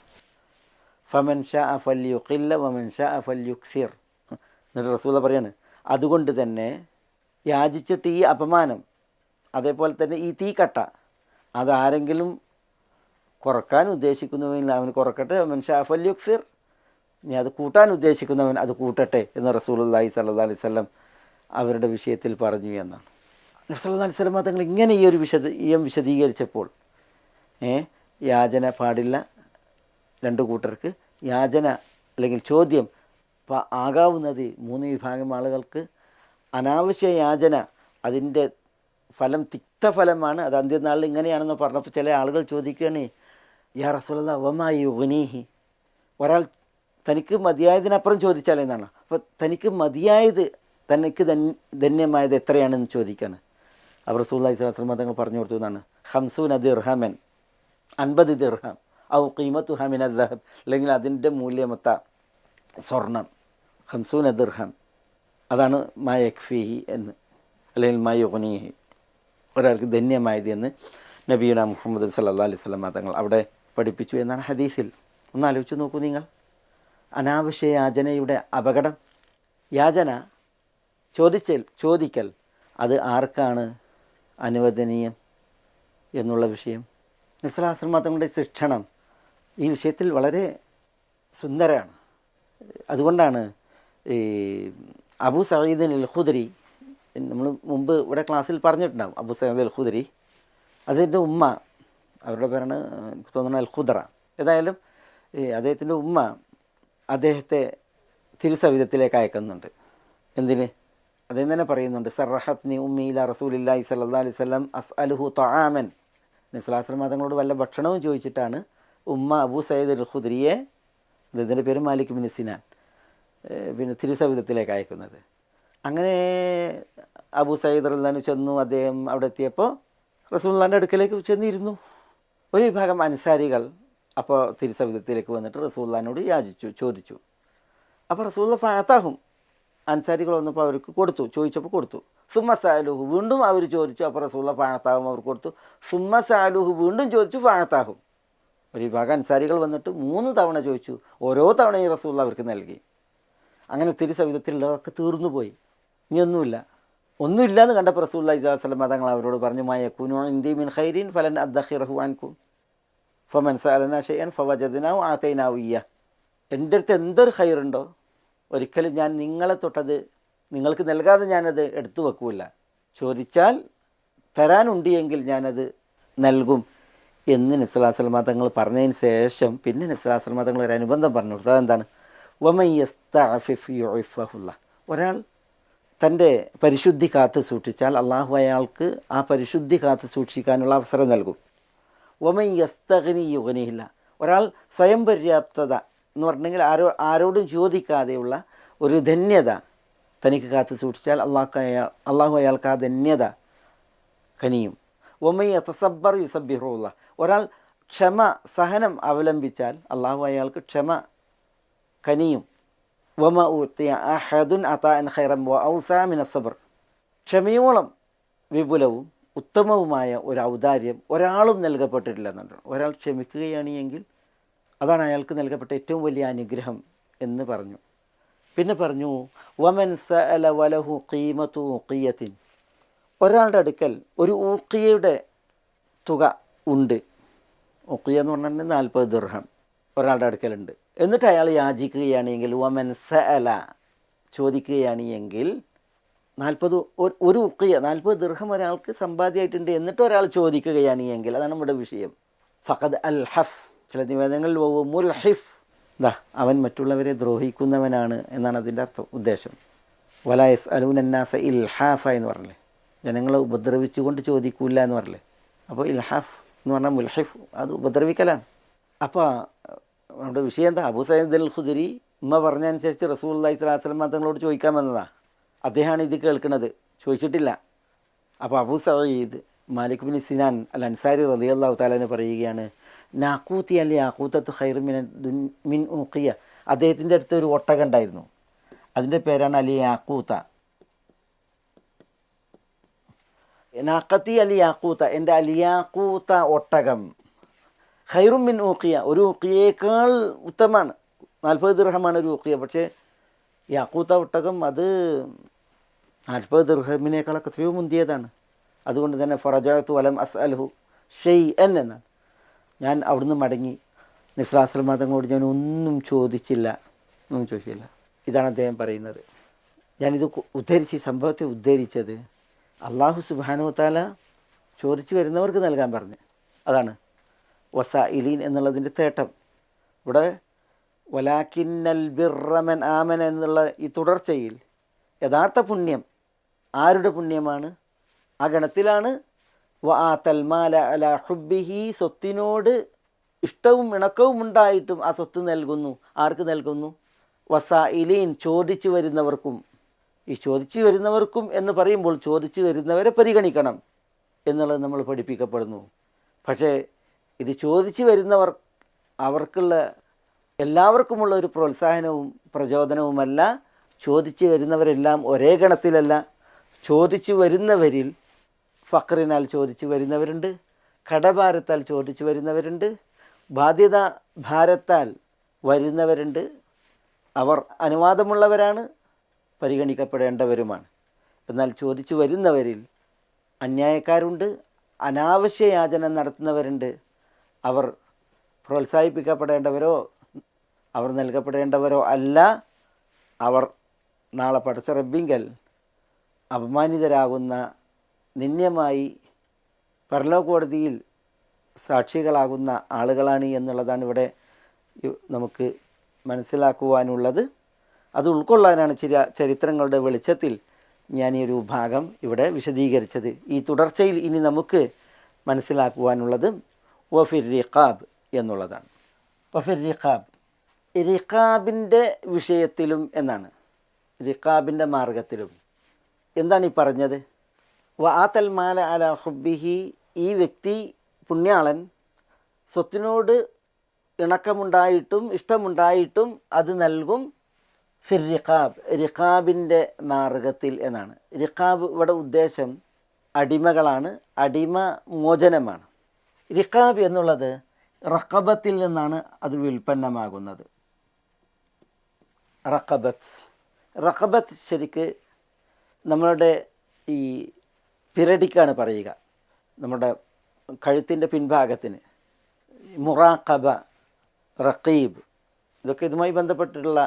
ഫമൻ ശാഅ ഫല്യുഖില്ല വമൻ ശാഅ ഫല്യുക്സിർ. എന്നിട്ട് റസൂല പറയാണ്, അതുകൊണ്ട് തന്നെ യാചിച്ചിട്ട് ഈ അപമാനം, അതേപോലെ തന്നെ ഈ തീക്കട്ട, അതാരെങ്കിലും കുറക്കാൻ ഉദ്ദേശിക്കുന്നുവെങ്കിൽ അവൻ കുറക്കട്ടെ, വമൻ ശാഅ ഫല്യുക്സിർ, ഇനി അത് കൂട്ടാൻ ഉദ്ദേശിക്കുന്നവൻ അത് കൂട്ടട്ടെ എന്ന് റസൂലുള്ളാഹി സ്വല്ലല്ലാഹു അലൈഹി വസല്ലം അവരുടെ വിഷയത്തിൽ പറഞ്ഞു എന്നാണ്. നബി സല്ലല്ലാഹു അലൈഹി വസല്ലം തങ്ങൾ ഇങ്ങനെ ഈ ഒരു വിശദീകരിച്ചപ്പോൾ യാചന പാടില്ല, രണ്ട് കൂട്ടർക്ക് യാചന അല്ലെങ്കിൽ ചോദ്യം ആകാവുന്നത് മൂന്ന് വിഭാഗം ആളുകൾക്ക്. അനാവശ്യ യാചന, അതിൻ്റെ ഫലം തിക്തഫലമാണ്, അത് അന്ത്യനാളിൽ ഇങ്ങനെയാണെന്ന് പറഞ്ഞപ്പോൾ ചില ആളുകൾ ചോദിക്കുകയാണ്, യാ റസൂലല്ലാഹ് വമാ യുഗ്നീഹി, ഒരാൾ തനിക്ക് മതിയായതിനപ്പുറം ചോദിച്ചാൽ എന്നാണ്. അപ്പോൾ തനിക്ക് മതിയായത്, തനിക്ക് ധന്യമായത് എത്രയാണെന്ന് ചോദിക്കുകയാണ്. അപ്പോൾ റസൂലുള്ളാഹി സ്വല്ലല്ലാഹു അലൈഹി വസല്ലം തങ്ങൾ പറഞ്ഞു കൊടുത്തു എന്നാണ്, 50 ദിർഹമൻ, 50 ദിർഹം, ഔ ഖീമത്തുഹാ മിന ദഹബ്, അല്ലെങ്കിൽ അതിൻ്റെ മൂല്യമൊത്ത സ്വർണം, 50 ദിർഹം, അതാണ് മാ യക്ഫീഹി എന്ന്, അല്ലെങ്കിൽ മാ യുഗ്നീഹി, ഒരാൾക്ക് ധന്യമായത് എന്ന് നബിയുനാ മുഹമ്മദ് സല്ലല്ലാഹു അലൈഹി വസല്ലം തങ്ങൾ അവിടെ പഠിപ്പിച്ചു എന്നാണ് ഹദീസിൽ. ഒന്ന് ആലോചിച്ച് നോക്കൂ നിങ്ങൾ, അനാവശ്യ യാചനയുടെ അപകടം. യാചന, ചോദിക്കൽ, അത് ആർക്കാണ് അനുവദനീയം എന്നുള്ള വിഷയം. നബി സല്ലല്ലാഹു അലൈഹി വസല്ലം തങ്ങളുടെ ശിക്ഷണം ഈ വിഷയത്തിൽ വളരെ സുന്ദരമാണ്. അതുകൊണ്ടാണ് ഈ അബൂ സഈദ് അൽ ഖുദരി, നമ്മൾ മുമ്പ് ഇവിടെ ക്ലാസ്സിൽ പറഞ്ഞിട്ടുണ്ടാകും, അബൂ സഈദ് അൽ ഖുദരി, അതിൻ്റെ ഉമ്മ, അവരുടെ പേരാണ് എനിക്ക് തോന്നുന്നത് അൽ ഖുദ്റ. ഏതായാലും അദ്ദേഹത്തിൻ്റെ ഉമ്മ അദ്ദേഹത്തെ തിരുസവിധത്തിലേക്ക് അയക്കുന്നുണ്ട്. എന്തിന്? അദ്ദേഹം തന്നെ പറയുന്നുണ്ട്, സറഹത്നി ഉമ്മി ഇലാ റസൂലില്ലാഹി സ്വല്ലല്ലാഹു അലൈഹി വസല്ലം അസ്അലുഹു തആമൻ, നബി സ്വല്ലല്ലാഹു അലൈഹി വസല്ലം തങ്ങളോട് വല്ല ഭക്ഷണവും ചോദിച്ചിട്ടാണ് ഉമ്മ അബൂ സഈദ് അൽ ഖുദരിയെ, അദ്ദേഹത്തിൻ്റെ പേര് മാലിക് ബിൻ സിനാൻ, പിന്നെ തിരുസവിധത്തിലേക്ക് അയക്കുന്നത്. അങ്ങനെ അബൂ സഈദ് റളിയല്ലാഹു അൻഹു ചെന്നു. അദ്ദേഹം അവിടെ എത്തിയപ്പോൾ റസൂലുള്ളാഹിൻ്റെ അടുക്കലേക്ക് ചെന്നിരുന്നു. ഒരു വിഭാഗം അൻസാരികൾ അപ്പോൾ തിരുസവിധത്തിലേക്ക് വന്നിട്ട് റസൂലുള്ളാഹിനോട് ചോദിച്ചു. അപ്പോൾ റസൂലുള്ളാഹി ഫഅതാഹും, അൻസാരികൾ വന്നപ്പോൾ അവർക്ക് കൊടുത്തു, ചോദിച്ചപ്പോൾ കൊടുത്തു. സുമ്മ സാലൂഹു വീണ്ടും അവർ ചോദിച്ചു. അപ്പോൾ റസൂലുള്ള ഫാഴത്താഹും അവർക്ക് കൊടുത്തു. സുമ്മ സാലൂഹു വീണ്ടും ചോദിച്ചു, ഫാഴത്താഹും. ഒരു വിഭാഗം അൻസാരികൾ വന്നിട്ട് 3 തവണ ചോദിച്ചു. ഓരോ തവണയും റസൂലുള്ള അവർക്ക് നൽകി. അങ്ങനെ തിരുസവിധത്തിലുള്ളതൊക്കെ തീർന്നു പോയി. ഒന്നുമില്ല എന്ന് കണ്ടപ്പോൾ റസൂലുള്ളാഹി സ്വല്ലല്ലാഹു അലൈഹി വസല്ലം തങ്ങൾ അവരോട് പറഞ്ഞു, മയകൂനു ഇൻദി മിൻ ഖൈരിൻ ഫലൻ അദ്ഖിറഹു അൻകും ഫമൻ സഅലനാ ഷൈഅൻ ഫവജദ്നാഹു ആതൈനാഹു ഇയ്യ. എൻ്റെ അടുത്ത് എന്തൊരു ഖൈറുണ്ടോ ഒരിക്കലും ഞാൻ നിങ്ങളെ തൊട്ടത് നിങ്ങൾക്ക് നൽകാതെ ഞാനത് എടുത്തു വെക്കൂല. ചോദിച്ചാൽ തരാനുണ്ട് എങ്കിൽ ഞാനത് നൽകും എന്ന് നബി സല്ലല്ലാഹു അലൈഹി വസല്ലം തങ്ങൾ പറഞ്ഞതിന് ശേഷം പിന്നെ നബി സല്ലല്ലാഹു അലൈഹി വസല്ലം തങ്ങൾ ഒരു അനുബന്ധം പറഞ്ഞു കൊടുത്തു. അതെന്താണ്? വമൻ യസ്തഅഫിഫ് യുഇഫഹുല്ലാഹ്. ഒരാൾ തൻ്റെ പരിശുദ്ധി കാത്ത് സൂക്ഷിച്ചാൽ അള്ളാഹു അയാൾക്ക് ആ പരിശുദ്ധി കാത്ത് സൂക്ഷിക്കാനുള്ള അവസരം നൽകും. വമൻ യസ്തഗ്നി യുഗ്നിഹില്ല. ഒരാൾ സ്വയം പര്യാപ്തത എന്ന് പറഞ്ഞെങ്കിൽ ആരോടും ചോദിക്കാതെയുള്ള ഒരു ധന്യത തനിക്ക് കാത്ത് സൂക്ഷിച്ചാൽ അള്ളാഹു അയാൾക്ക് ആ ധന്യത കനിയും. വമൻ യതസബ്ബർ യുസബ്ബിഹുല്ലാഹ്. ഒരാൾ സഹനം അവലംബിച്ചാൽ അള്ളാഹു അയാൾക്ക് ക്ഷമ കനിയും. വമ ഊതിയ അഹദുൻ അതാഅൻ ഖൈറൻ വഔസാ മിന സബ്ർ. ക്ഷമയോളം വിപുലവും ഉത്തമവുമായ ഒരു ഔദാര്യം ഒരാളും നൽകപ്പെട്ടിട്ടില്ല എന്നുണ്ട്. ഒരാൾ ക്ഷമിക്കുകയാണ് എങ്കിൽ അതാണ് അയാൾക്ക് നൽകപ്പെട്ട ഏറ്റവും വലിയ അനുഗ്രഹം എന്ന് പറഞ്ഞു. പിന്നെ പറഞ്ഞു, വമൻ സഅല വലഹു ഖീമതു ഉഖിയത്തിൻ. ഒരാളുടെ അടുക്കൽ ഒരു ഊഖിയയുടെ തുക ഉണ്ട്. ഉഖിയ എന്ന് പറഞ്ഞിട്ടുണ്ടെങ്കിൽ 40 ദിർഹം ഒരാളുടെ അടുക്കലുണ്ട്. എന്നിട്ട് അയാൾ യാചിക്കുകയാണെങ്കിൽ, വമൻ സഅല ചോദിക്കുകയാണ് എങ്കിൽ 40 ഒരു ഉഖിയ 40 ദിർഹം ഒരാൾക്ക് സമ്പാദ്യമായിട്ടുണ്ട്. എന്നിട്ട് ഒരാൾ ചോദിക്കുകയാണ് എങ്കിൽ അതാണ് നമ്മുടെ വിഷയം. ഫഖദ് അൽ ഹഫ്. ചില നിവേദനങ്ങളിൽ മുൽഹിഫ്, അവൻ മറ്റുള്ളവരെ ദ്രോഹിക്കുന്നവനാണ് എന്നാണ് അതിൻ്റെ ഉദ്ദേശം. വലാ യസ്അലൂന അന്നാസ ഇൽഹാഫ എന്ന് പറഞ്ഞില്ലേ, ജനങ്ങളെ ഉപദ്രവിച്ചുകൊണ്ട് ചോദിക്കൂല എന്ന് പറഞ്ഞില്ലേ. അപ്പോൾ ഇൽഹാഫ് എന്ന് പറഞ്ഞാൽ മുൽഹിഫ്, അത് ഉപദ്രവിക്കലാണ്. അപ്പോൾ നമ്മുടെ വിഷയം എന്താ? അബൂ സഈദ് അൽ ഖുദരി പറഞ്ഞനുസരിച്ച് റസൂലുള്ളാഹി സ്വല്ലല്ലാഹു അലൈഹി വസല്ലം തങ്ങളോട് ചോദിക്കാൻ വന്നതാണ്. അദ്ദേഹമാണ് ഇത് കേൾക്കുന്നത്, ചോദിച്ചിട്ടില്ല. അപ്പോൾ അബൂ സഈദ് മാലിക് ബിൻ സിനാൻ അൽ അൻസാരി റളിയല്ലാഹു തആല പറയുകയാണ്, നാക്കൂത്തി അൽ യാഖൂതത്തു ഖൈറു മിൻ ഊഖിയ. അദ്ദേഹത്തിൻ്റെ അടുത്ത് ഒരു ഒട്ടകം ഉണ്ടായിരുന്നു, അതിൻ്റെ പേരാണ് അൽ യാഖൂത. നാഖത്തി അൽ യാഖൂത, എൻ്റെ അൽ യാഖൂത ഒട്ടകം ഖൈറു മിൻ ഊഖിയ, ഒരു ഊഖിയേക്കാൾ ഉത്തമമാണ്. 40 ദിർഹമാണ് ഒരു ഊഖിയ. പക്ഷേ യാഖൂത ഒട്ടകം അത് 40 ദിർഹമിനേക്കാളൊക്കെ എത്രയോ മുന്തിയതാണ്. അതുകൊണ്ട് തന്നെ ഫറജഅതു വലം അസ്അൽഹു ഷൈഅൻ എന്നാണ്. ഞാൻ അവിടുന്ന് മടങ്ങി നബി സല്ലല്ലാഹു അലൈഹി വസല്ലം തങ്ങളോട് ഞാൻ ഒന്നും ചോദിച്ചില്ല. ഇതാണ് അദ്ദേഹം പറയുന്നത്. ഞാനിത് ഈ സംഭവത്തെ ഉദ്ധരിച്ചത് അള്ളാഹു സുബ്ഹാനഹു വ തആല ചോദിച്ചു വരുന്നവർക്ക് നൽകാൻ പറഞ്ഞു. അതാണ് വസായിലീൻ എന്നുള്ളതിൻ്റെ തേട്ടം. ഇവിടെ വലാകിന്നൽ ബിർറ മൻ ആമന എന്നുള്ള ഈ തുടർച്ചയിൽ യഥാർത്ഥ പുണ്യം ആരുടെ പുണ്യമാണ്? ആ ഗണത്തിലാണ് വആതൽ മാല അലാ ഹുബ്ബിഹി, സ്വത്തിനോട് ഇഷ്ടവും ഇണക്കവും ഉണ്ടായിട്ടും ആ സ്വത്ത് നൽകുന്നു. ആർക്ക് നൽകുന്നു? വസായിലീൻ, ചോദിച്ചു വരുന്നവർക്കും. ഈ ചോദിച്ചു വരുന്നവർക്കും എന്ന് പറയുമ്പോൾ ചോദിച്ചു വരുന്നവരെ പരിഗണിക്കണം എന്നുള്ളത് നമ്മൾ പഠിപ്പിക്കപ്പെടുന്നു. പക്ഷേ ഇത് ചോദിച്ചു വരുന്നവർ അവർക്കുള്ള എല്ലാവർക്കുമുള്ള ഒരു പ്രോത്സാഹനവും പ്രചോദനവുമല്ല. ചോദിച്ചു വരുന്നവരെല്ലാം ഒരേ ഗണത്തിലല്ല. ചോദിച്ചു വരുന്നവരിൽ ഫഖറിനാൽ ചോദിച്ചു വരുന്നവരുണ്ട്, കടഭാരത്താൽ ചോദിച്ചു വരുന്നവരുണ്ട്, ബാധ്യത ഭാരത്താൽ വരുന്നവരുണ്ട്. അവർ അനുവാദമുള്ളവരാണ്, പരിഗണിക്കപ്പെടേണ്ടവരുമാണ്. എന്നാൽ ചോദിച്ചു വരുന്നവരിൽ അന്യായക്കാരുണ്ട്, അനാവശ്യ യാചന നടത്തുന്നവരുണ്ട്. അവർ പ്രോത്സാഹിപ്പിക്കപ്പെടേണ്ടവരോ അവർ നൽകപ്പെടേണ്ടവരോ അല്ല. അവർ നാളെ പടച്ച റബ്ബിങ്കൽ അപമാനിതരാകുന്ന, നിന്ദ്യമായി പരലോക കോടതിയിൽ സാക്ഷികളാകുന്ന ആളുകളാണ് എന്നുള്ളതാണ് ഇവിടെ നമുക്ക് മനസ്സിലാക്കുവാനുള്ളത്. അത് ഉൾക്കൊള്ളാനാണ് ചില ചരിത്രങ്ങളുടെ വെളിച്ചത്തിൽ ഞാൻ ഈ ഒരു ഭാഗം ഇവിടെ വിശദീകരിച്ചത്. ഈ തുടർച്ചയിൽ ഇനി നമുക്ക് മനസ്സിലാക്കുവാനുള്ളത് വഫിർ റിഖാബ് എന്നുള്ളതാണ്. വഫിർ റിഖാബ്, റിഖാബിൻ്റെ വിഷയത്തിലും എന്നാണ്, റിഖാബിൻ്റെ മാർഗത്തിലും. എന്താണ് ഈ പറഞ്ഞത്? വആതൽ മാല അലാ ഹുബ്ബിഹി, ഈ വ്യക്തി പുണ്യാളൻ സ്വത്തിനോട് ഇണക്കമുണ്ടായിട്ടും ഇഷ്ടമുണ്ടായിട്ടും അത് നൽകും. ഫിർ റിഖാബ്, റിഖാബിൻ്റെ മാർഗത്തിൽ എന്നാണ്. റിഖാബ് ഇവിടെ ഉദ്ദേശം അടിമകളാണ്, അടിമ മോചനമാണ്. റിഖാബ് എന്നുള്ളത് റഖബത്തിൽ നിന്നാണ് അത് വ്യുൽപ്പന്നമാകുന്നത്. റഖബത്ത് ശരിക്ക് നമ്മളുടെ ഈ പിരടിക്കാണ് പറയുക, നമ്മുടെ കഴുത്തിൻ്റെ പിൻഭാഗത്തിന്. മുറാഖബ, റഖീബ്, ഇതൊക്കെ ഇതുമായി ബന്ധപ്പെട്ടിട്ടുള്ള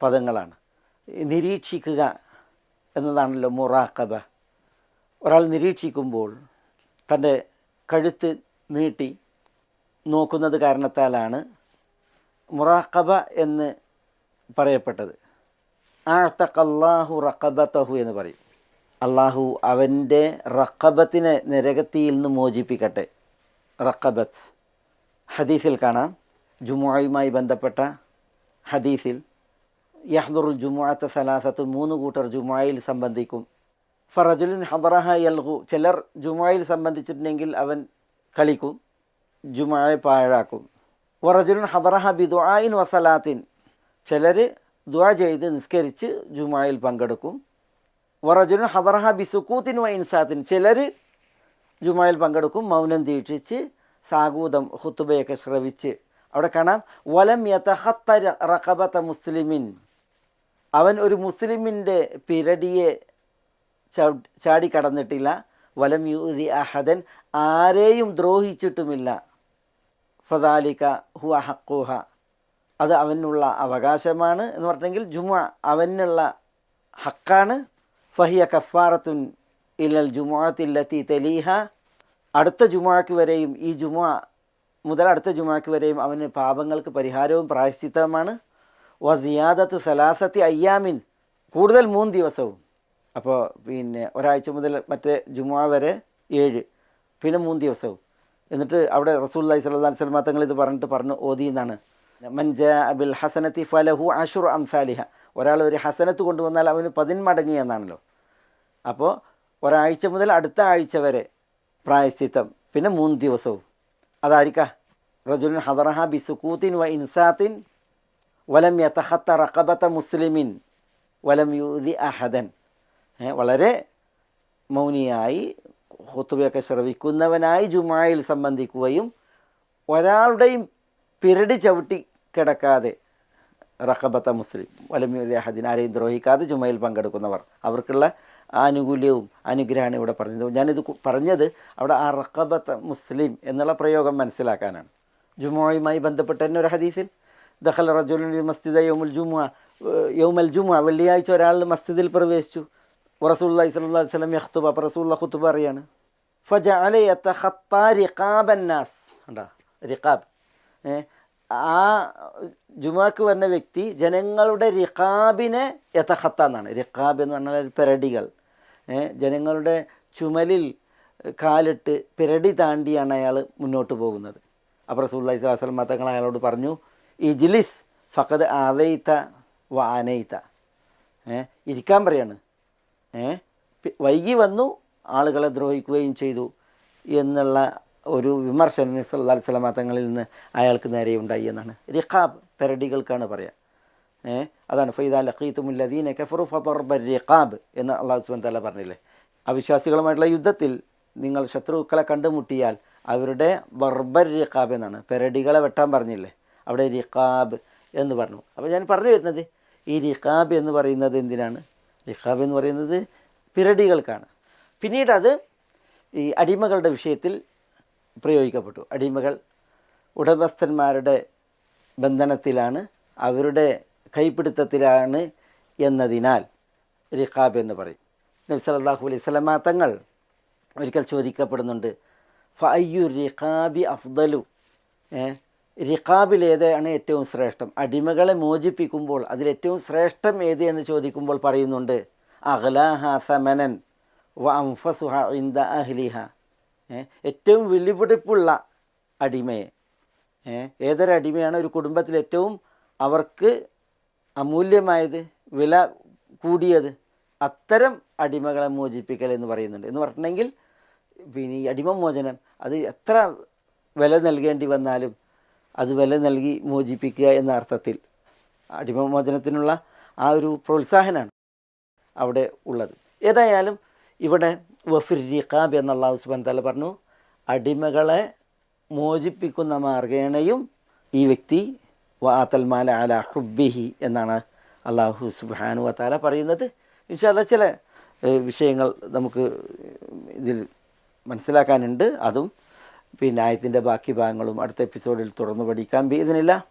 പദങ്ങളാണ്. നിരീക്ഷിക്കുക എന്നതാണല്ലോ മുറാഖബ. ഒരാൾ നിരീക്ഷിക്കുമ്പോൾ തൻ്റെ കഴുത്ത് നീട്ടി നോക്കുന്നത് കാരണത്താലാണ് മുറാഖബ എന്ന് പറയപ്പെട്ടത്. അഅതഖല്ലാഹു റഖബതഹു എന്ന് പറയും. അള്ളാഹു അവൻ്റെ റഖബത്തിനെ നരകത്തിയിൽ നിന്ന് മോചിപ്പിക്കട്ടെ. റഖബത്ത് ഹദീസിൽ കാണാം, ജുമുഅയുമായി ബന്ധപ്പെട്ട ഹദീസിൽ യഹ്ദുറുൽ ജുമുഅത്ത സലാസത്ത്, 3 കൂട്ടർ ജുമുഅയിൽ സംബന്ധിക്കും. ഫറജുലുൻ ഹദറഹ യൽഹു, ചിലർ ജുമുഅയിൽ സംബന്ധിച്ചിട്ടുണ്ടെങ്കിൽ അവൻ കളിക്കും, ജുമുഅയെ പാഴാക്കും. വറജുലുൻ ഹദറഹ ബിദുആഇൻ വസലാത്തിൻ, ചിലർ ദുആ ചെയ്ത് നിസ്കരിച്ച് ജുമുഅയിൽ പങ്കെടുക്കും. വറജുലുൻ ഹദറഹ ബിസുക്കൂത്തിൻ വ ഇൻസാത്തിൻ, ചിലർ ജുമുഅയിൽ പങ്കെടുക്കും മൗനം ദീക്ഷിച്ച് സാഗൂതം ഖുതുബയൊക്കെ ശ്രവിച്ച്. അവിടെ കാണാം വലം യതഖത്ത റഖബത മുസ്ലിമിൻ, അവൻ ഒരു മുസ്ലിമിൻ്റെ പിരടിയെ ചാടിക്കടന്നിട്ടില്ല. വലം യുദി അഹദൻ, ആരെയും ദ്രോഹിച്ചിട്ടുമില്ല. ഫദാലിക ഹുവ ഹഖുഹ, അത് അവനുള്ള അവകാശമാണ് എന്ന് പറഞ്ഞെങ്കിൽ ജുമുഅ അവനുള്ള ഹക്കാണ്. ഫഹിയ കഫാറത്തുൻ ഇലൽ ജുമുഅത്തില്ലത്തി തലീഹ, അടുത്ത ജുമുഅക്ക് വരെയും, ഈ ജുമുഅ മുതൽ അടുത്ത ജുമുഅക്ക് വരെയും അവന് പാപങ്ങൾക്ക് പരിഹാരവും പ്രായശ്ചിത്തവുമാണ്. വസിയാദത്തു സലാസത്തി അയ്യാമിൻ, കൂടുതൽ 3 ദിവസവും. അപ്പോൾ പിന്നെ ഒരാഴ്ച മുതൽ മറ്റേ ജുമുഅ വരെ 7, പിന്നെ 3 ദിവസവും. എന്നിട്ട് അവിടെ റസൂലുള്ളാഹി സ്വല്ലല്ലാഹു അലൈഹി വസല്ലം തങ്ങൾ ഇത് പറഞ്ഞു ഓതി എന്നാണ്. മൻ ജാഅ ബിൽ ഹസനത്തി ഫലഹു അശ്റു അംസാലിഹ, ഒരാൾ ഒരു ഹസനത്ത് കൊണ്ടുവന്നാൽ അവന് 10 മടങ്ങ് എന്നാണല്ലോ. അപ്പോൾ ഒരാഴ്ച മുതൽ അടുത്ത ആഴ്ച വരെ പ്രായശ്ചിത്തം, പിന്നെ 3 ദിവസവും. അതായിരിക്കാം റജുലുൻ ഹദറഹ ബിസുക്കൂത്തിൻ വ ഇൻസാത്തിൻ വലം യതഖത്ത റഖബത മുസ്ലിമിൻ വലം യുദി അഹദൻ, വളരെ മൗനിയായി ഖുതുബയൊക്കെ ശ്രവിക്കുന്നവനായി ജുമുഅയിൽ സംബന്ധിക്കുകയും ഒരാളുടെയും പിരടി ചവിട്ടി കിടക്കാതെ, റഖബത്ത മുസ്ലിം വലം യുദി അഹദിൻ, ആരെയും ദ്രോഹിക്കാതെ ജുമുഅയിൽ പങ്കെടുക്കുന്നവർ, അവർക്കുള്ള ആനുകൂല്യവും അനുഗ്രഹമാണ് ഇവിടെ പറഞ്ഞത്. ഞാനിത് പറഞ്ഞത് അവിടെ ആ റഖബത്ത മുസ്ലിം എന്നുള്ള പ്രയോഗം മനസ്സിലാക്കാനാണ്. ജുമുഅയുമായി ബന്ധപ്പെട്ട തന്നെ ഒരു ഹദീസിൽ ദഖല റജുലുൻ മസ്ജിദ യൗമൽ ജുമുഅ, വെള്ളിയാഴ്ച ഒരാൾ മസ്ജിദിൽ പ്രവേശിച്ചു. റസൂലുള്ളാഹി സ്വല്ലല്ലാഹു അലൈഹി വസല്ലം യഖ്തുബ, അപ്പോൾ റസൂലുള്ളാഹി ഖുതുബ പറയാണ്. ഫജഅല യതഖത്ത റിഖാബൻ നാസ്, കണ്ടോ റിഖാബ്, ആ ജുമുഅക്ക് വന്ന വ്യക്തി ജനങ്ങളുടെ റിഖാബിനെ യതഖത്ത എന്നാണ്. റിഖാബ് എന്ന് പറഞ്ഞാൽ പിരടികൾ, ജനങ്ങളുടെ ചുമലിൽ കാലിട്ട് പിരടി താണ്ടിയാണ് അയാൾ മുന്നോട്ട് പോകുന്നത്. അപ്പോൾ റസൂലുള്ളാഹി സ്വല്ലല്ലാഹു അലൈഹി വസല്ലം തങ്ങൾ അയാളോട് പറഞ്ഞു, ഇജ്ലിസ് ഫഖദ് ആദൈത വ ആനൈത, ഇരിക്കാൻ പറയാണ്, വൈകി വന്നു ആളുകളെ ദ്രോഹിക്കുകയും ചെയ്തു എന്നുള്ള ഒരു വിമർശനം നബി സല്ലല്ലാഹു അലൈഹി വസല്ലം തങ്ങളിൽ നിന്ന് അയാൾക്ക് നേരെ ഉണ്ടായി എന്നാണ്. റിഖാബ് പിരടികൾക്കാണ് പറയുക. അതാണ് ഫൈദാ ലഖീതുമുൽ ലദീന കഫറു ഫദർബർ റിഖാബ് എന്ന് അല്ലാഹു സുബ്ഹാനഹു വ തആല പറഞ്ഞില്ലേ. അവിശ്വാസികളുമായിട്ടുള്ള യുദ്ധത്തിൽ നിങ്ങൾ ശത്രുക്കളെ കണ്ടുമുട്ടിയാൽ അവരുടെ ദർബർ റിഖാബ് എന്നാണ്, പിരടികളെ വെട്ടാൻ പറഞ്ഞില്ലേ, അവിടെ റിഖാബ് എന്ന് പറഞ്ഞു. അപ്പോൾ ഞാൻ പറഞ്ഞു വരുന്നത് ഈ റിഖാബ് എന്ന് പറയുന്നത് എന്തിനാണ്? റിഖാബ് എന്ന് പറയുന്നത് പിരടികൾക്കാണ്. പിന്നീട് അത് ഈ അടിമകളുടെ വിഷയത്തിൽ പ്രയോഗിക്കപ്പെട്ടു. അടിമകൾ ഉടമസ്ഥന്മാരുടെ ബന്ധനത്തിലാണ്, അവരുടെ കൈപ്പിടുത്തത്തിലാണ് എന്നതിനാൽ റിഖാബ് എന്ന് പറയും. നബി സല്ലല്ലാഹു അലൈഹി വസല്ലം തങ്ങൾ ഒരിക്കൽ ചോദിക്കപ്പെടുന്നുണ്ട്, ഫഅയ്യു റിഖാബി അഫ്ദലു, റിഖാബിലേതാണ് ഏറ്റവും ശ്രേഷ്ഠം? അടിമകളെ മോചിപ്പിക്കുമ്പോൾ അതിലേറ്റവും ശ്രേഷ്ഠം ഏത് എന്ന് ചോദിക്കുമ്പോൾ പറയുന്നുണ്ട്, അഗ്ലാഹ സമനൻ വ അൻഫസുഹ ഇൻദ അഹ്ലിഹ, ഏറ്റവും വിലപിടിപ്പുള്ള അടിമയെ, ഏതൊരടിമയാണ് ഒരു കുടുംബത്തിൽ ഏറ്റവും അവർക്ക് അമൂല്യമായത്, വില കൂടിയത്, അത്തരം അടിമകളെ മോചിപ്പിക്കൽ എന്ന് പറയുന്നുണ്ട്. എന്ന് പറഞ്ഞിട്ടുണ്ടെങ്കിൽ പിന്നെ ഈ അടിമമോചനം അത് എത്ര വില നൽകേണ്ടി വന്നാലും അത് വില നൽകി മോചിപ്പിക്കുക എന്ന അർത്ഥത്തിൽ, അടിമമോചനത്തിനുള്ള ആ ഒരു പ്രോത്സാഹനമാണ് അവിടെ ഉള്ളത്. ഏതായാലും ഇവിടെ വഫിർ റിഖാബ് എന്ന് അല്ലാഹു സുബ്ഹാനഹു വതആല പറഞ്ഞു, അടിമകളെ മോചിപ്പിക്കുന്ന മാർഗേണയും ഈ വ്യക്തി വആതൽ മാല അലാ ഹുബ്ബിഹി എന്നാണ് അല്ലാഹു സുബ്ഹാനഹു വതആല പറയുന്നത്. ഇൻഷാ അല്ലാഹ് ചില വിഷയങ്ങൾ നമുക്ക് ഇതിൽ മനസ്സിലാക്കാനുണ്ട്. അതും പിന്നെ ആയത്തിൻ്റെ ബാക്കി ഭാഗങ്ങളും അടുത്ത എപ്പിസോഡിൽ തുടർന്ന് പഠിക്കാം ബിഇദ്നില്ലാഹ്.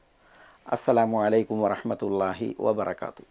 അസ്സലാമു അലൈക്കും വറഹ്മത്തുള്ളാഹി വബറകാതുഹു.